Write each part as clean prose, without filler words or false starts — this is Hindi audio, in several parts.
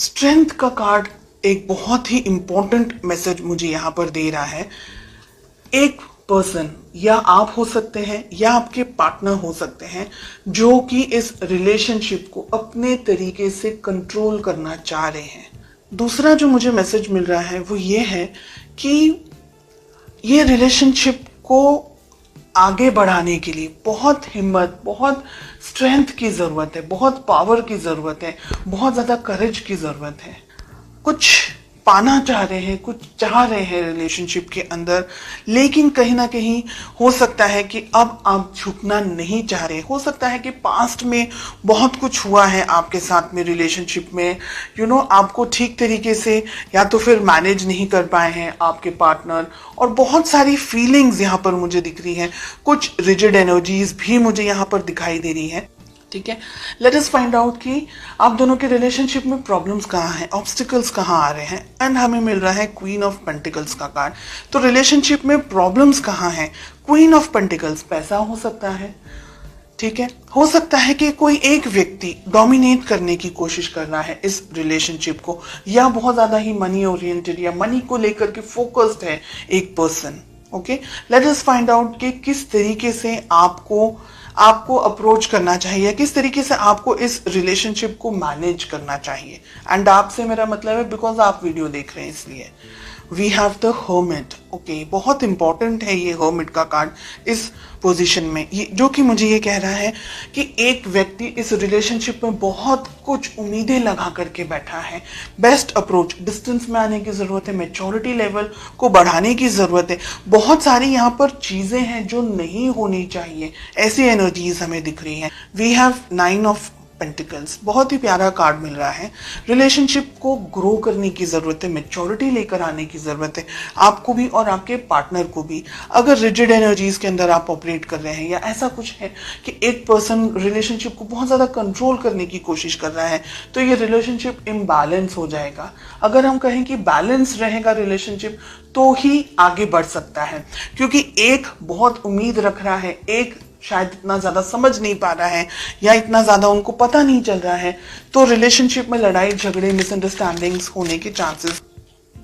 स्ट्रेंथ का कार्ड एक बहुत ही इंपॉर्टेंट मैसेज मुझे यहाँ पर दे रहा है। एक पर्सन, या आप हो सकते हैं या आपके पार्टनर हो सकते हैं, जो कि इस रिलेशनशिप को अपने तरीके से कंट्रोल करना चाह रहे हैं। दूसरा जो मुझे मैसेज मिल रहा है वो ये है कि ये रिलेशनशिप को आगे बढ़ाने के लिए बहुत हिम्मत, बहुत स्ट्रेंथ की ज़रूरत है, बहुत पावर की ज़रूरत है, बहुत ज़्यादा करेज की ज़रूरत है। कुछ पाना चाह रहे हैं, कुछ चाह रहे हैं रिलेशनशिप के अंदर, लेकिन कहीं ना कहीं हो सकता है कि अब आप झुकना नहीं चाह रहे। हो सकता है कि पास्ट में बहुत कुछ हुआ है आपके साथ में रिलेशनशिप में, आपको ठीक तरीके से या तो फिर मैनेज नहीं कर पाए हैं आपके पार्टनर, और बहुत सारी फीलिंग्स यहाँ पर मुझे दिख रही हैं। कुछ रिजिड एनर्जीज भी मुझे यहाँ पर दिखाई दे रही है। ठीक है, लेट अस फाइंड आउट कि आप दोनों के रिलेशनशिप में प्रॉब्लम्स कहाँ हैं, ऑब्स्टिकल्स कहाँ आ रहे हैं। एंड हमें मिल रहा है क्वीन ऑफ पेंटिकल्स का कार्ड। तो रिलेशनशिप में प्रॉब्लम्स कहाँ हैं? क्वीन ऑफ पेंटिकल्स, पैसा हो सकता है। ठीक है, हो सकता है कि कोई एक व्यक्ति डोमिनेट करने की कोशिश कर रहा है इस रिलेशनशिप को, या बहुत ज्यादा ही मनी ओरिएंटेड या मनी को लेकर के फोकस्ड है एक person. Okay, let us find out कि किस तरीके से आपको अप्रोच करना चाहिए, किस तरीके से आपको इस रिलेशनशिप को मैनेज करना चाहिए। एंड आपसे मेरा मतलब है बिकॉज आप वीडियो देख रहे हैं इसलिए। We have the hermit. Okay, बहुत इंपॉर्टेंट है ये हर्मिट का कार्ड इस पोजीशन में, ये जो कि मुझे ये कह रहा है कि एक व्यक्ति इस रिलेशनशिप में बहुत कुछ उम्मीदें लगा करके बैठा है। बेस्ट अप्रोच, डिस्टेंस में आने की जरूरत है, मैच्योरिटी लेवल को बढ़ाने की जरूरत है। बहुत सारी यहाँ पर चीजें हैं जो नहीं होनी चाहिए, ऐसी एनर्जीज हमें दिख रही हैं। वी हैव 9 ऑफ पेंटिकल्स, बहुत ही प्यारा कार्ड मिल रहा है। रिलेशनशिप को ग्रो करने की जरूरत है, मैच्योरिटी लेकर आने की जरूरत है, आपको भी और आपके पार्टनर को भी। अगर रिजिड एनर्जीज के अंदर आप ऑपरेट कर रहे हैं, या ऐसा कुछ है कि एक पर्सन रिलेशनशिप को बहुत ज्यादा कंट्रोल करने की कोशिश कर रहा है, तो ये रिलेशनशिप इम्बैलेंस हो जाएगा। अगर हम कहें कि बैलेंस रहेगा रिलेशनशिप, तो ही आगे बढ़ सकता है। क्योंकि एक बहुत उम्मीद रख रहा है, एक शायद इतना ज्यादा समझ नहीं पा रहा है, या इतना ज्यादा उनको पता नहीं चल रहा है, तो रिलेशनशिप में लड़ाई झगड़े, मिसअंडरस्टैंडिंग्स होने के चांसेस।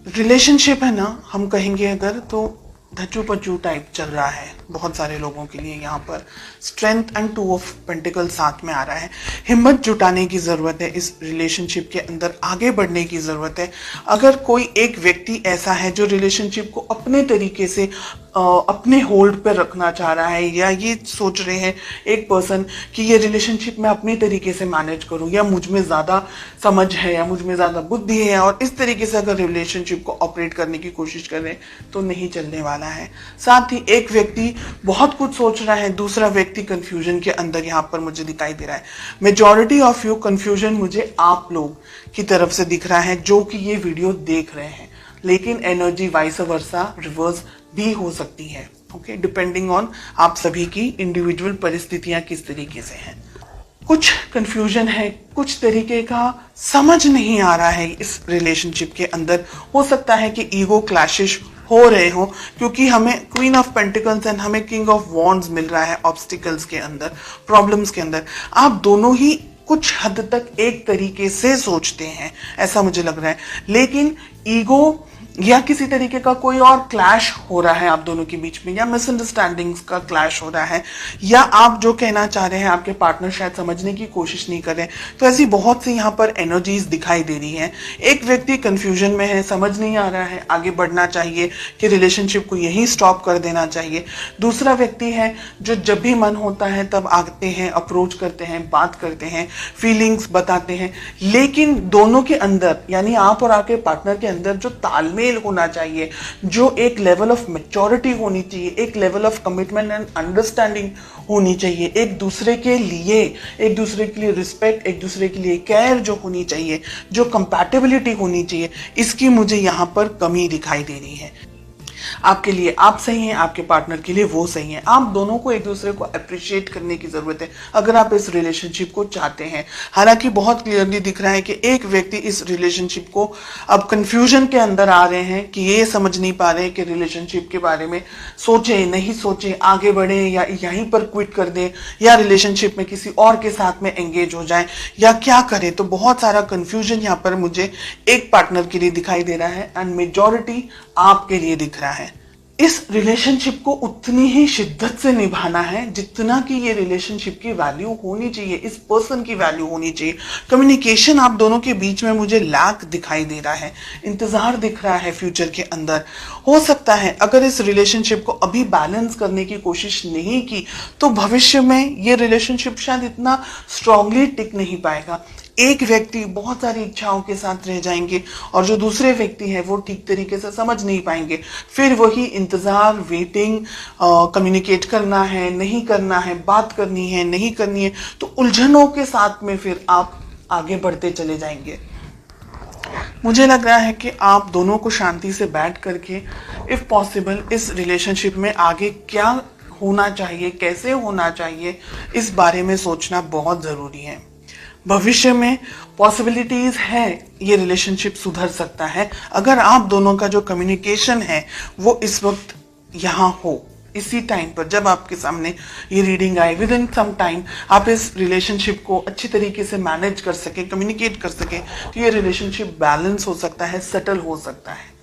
रिलेशनशिप है ना, हम कहेंगे अगर, तो धचू पचू टाइप चल रहा है बहुत सारे लोगों के लिए। यहाँ पर स्ट्रेंथ एंड 2 ऑफ पेंटिकल साथ में आ रहा है। हिम्मत जुटाने की जरूरत है, इस रिलेशनशिप के अंदर आगे बढ़ने की जरूरत है। अगर कोई एक व्यक्ति ऐसा है जो रिलेशनशिप को अपने तरीके से अपने होल्ड पर रखना चाह रहा है, या ये सोच रहे हैं एक पर्सन कि ये रिलेशनशिप मैं अपने तरीके से मैनेज करूं, या मुझ में ज्यादा समझ है, या मुझ में ज्यादा बुद्धि है, और इस तरीके से अगर रिलेशनशिप को ऑपरेट करने की कोशिश कर रहे हैं तो नहीं चलने वाला है। साथ ही एक व्यक्ति बहुत कुछ सोच रहा है, दूसरा व्यक्ति कंफ्यूजन के अंदर यहाँ पर मुझे दिखाई दे रहा है। मेजॉरिटी ऑफ यू कंफ्यूजन मुझे आप लोग की तरफ से दिख रहा है जो कि ये वीडियो देख रहे हैं, लेकिन एनर्जी वाइस वर्सा रिवर्स भी हो सकती है। ओके, डिपेंडिंग ऑन आप सभी की इंडिविजुअल परिस्थितियां किस तरीके से हैं। कुछ कंफ्यूजन है, कुछ तरीके का समझ नहीं आ रहा है इस रिलेशनशिप के अंदर। हो सकता है कि ईगो क्लैशेस हो रहे हो, क्योंकि हमें क्वीन ऑफ पेंटिकल्स एंड हमें किंग ऑफ वॉन्ड्स मिल रहा है ऑब्स्टिकल्स के अंदर, प्रॉब्लम्स के अंदर। आप दोनों ही कुछ हद तक एक तरीके से सोचते हैं, ऐसा मुझे लग रहा है, लेकिन ईगो या किसी तरीके का कोई और क्लैश हो रहा है आप दोनों के बीच में, या मिसअंडरस्टैंडिंग्स का क्लैश हो रहा है, या आप जो कहना चाह रहे हैं आपके पार्टनर शायद समझने की कोशिश नहीं कर रहे। तो ऐसी बहुत सी यहाँ पर एनर्जीज दिखाई दे रही हैं। एक व्यक्ति कंफ्यूजन में है, समझ नहीं आ रहा है आगे बढ़ना चाहिए कि रिलेशनशिप को यहीं स्टॉप कर देना चाहिए। दूसरा व्यक्ति है जो जब भी मन होता है तब आते हैं, अप्रोच करते हैं, बात करते हैं, फीलिंग्स बताते हैं, लेकिन दोनों के अंदर, यानी आप और आपके पार्टनर के अंदर जो तालमेल होना चाहिए, जो एक लेवल ऑफ मैच्योरिटी होनी चाहिए, एक level of commitment and understanding होनी चाहिए, एक दूसरे के लिए रिस्पेक्ट, एक दूसरे के लिए केयर जो होनी चाहिए, जो कंपैटिबिलिटी होनी चाहिए, इसकी मुझे यहाँ पर कमी दिखाई दे रही है। आपके लिए आप सही हैं, आपके पार्टनर के लिए वो सही है। आप दोनों को एक दूसरे को अप्रिशिएट करने की जरूरत है अगर आप इस रिलेशनशिप को चाहते हैं। हालांकि बहुत क्लियरली दिख रहा है कि एक व्यक्ति इस रिलेशनशिप को अब कंफ्यूजन के अंदर आ रहे हैं कि ये समझ नहीं पा रहे कि रिलेशनशिप के बारे में सोचे नहीं सोचे, आगे बढ़े या यहीं पर क्विट कर दे या रिलेशनशिप में किसी और के साथ में एंगेज हो जाए या क्या करें। तो बहुत सारा कंफ्यूजन यहाँ पर मुझे एक पार्टनर के लिए दिखाई दे रहा है एंड मेजॉरिटी आपके लिए दिख रहा है। इस रिलेशनशिप को उतनी ही शिद्दत से निभाना है जितना कि ये रिलेशनशिप की वैल्यू होनी चाहिए, इस पर्सन की वैल्यू होनी चाहिए। कम्युनिकेशन आप दोनों के बीच में मुझे लैक दिखाई दे रहा है, इंतजार दिख रहा है फ्यूचर के अंदर। हो सकता है अगर इस रिलेशनशिप को अभी बैलेंस करने की कोशिश नहीं की तो भविष्य में ये रिलेशनशिप शायद इतना स्ट्रांगली टिक नहीं पाएगा। एक व्यक्ति बहुत सारी इच्छाओं के साथ रह जाएंगे और जो दूसरे व्यक्ति है वो ठीक तरीके से समझ नहीं पाएंगे। फिर वही इंतजार, वेटिंग, कम्युनिकेट करना है नहीं करना है, बात करनी है नहीं करनी है, तो उलझनों के साथ में फिर आप आगे बढ़ते चले जाएंगे। मुझे लग रहा है कि आप दोनों को शांति से बैठ करके इफ पॉसिबल इस रिलेशनशिप में आगे क्या होना चाहिए, कैसे होना चाहिए, इस बारे में सोचना बहुत जरूरी है। भविष्य में पॉसिबिलिटीज है ये रिलेशनशिप सुधर सकता है अगर आप दोनों का जो कम्युनिकेशन है वो इस वक्त यहाँ हो। इसी टाइम पर जब आपके सामने ये रीडिंग आए, विद इन सम टाइम आप इस रिलेशनशिप को अच्छी तरीके से मैनेज कर सके, कम्युनिकेट कर सके, तो ये रिलेशनशिप बैलेंस हो सकता है, सेटल हो सकता है।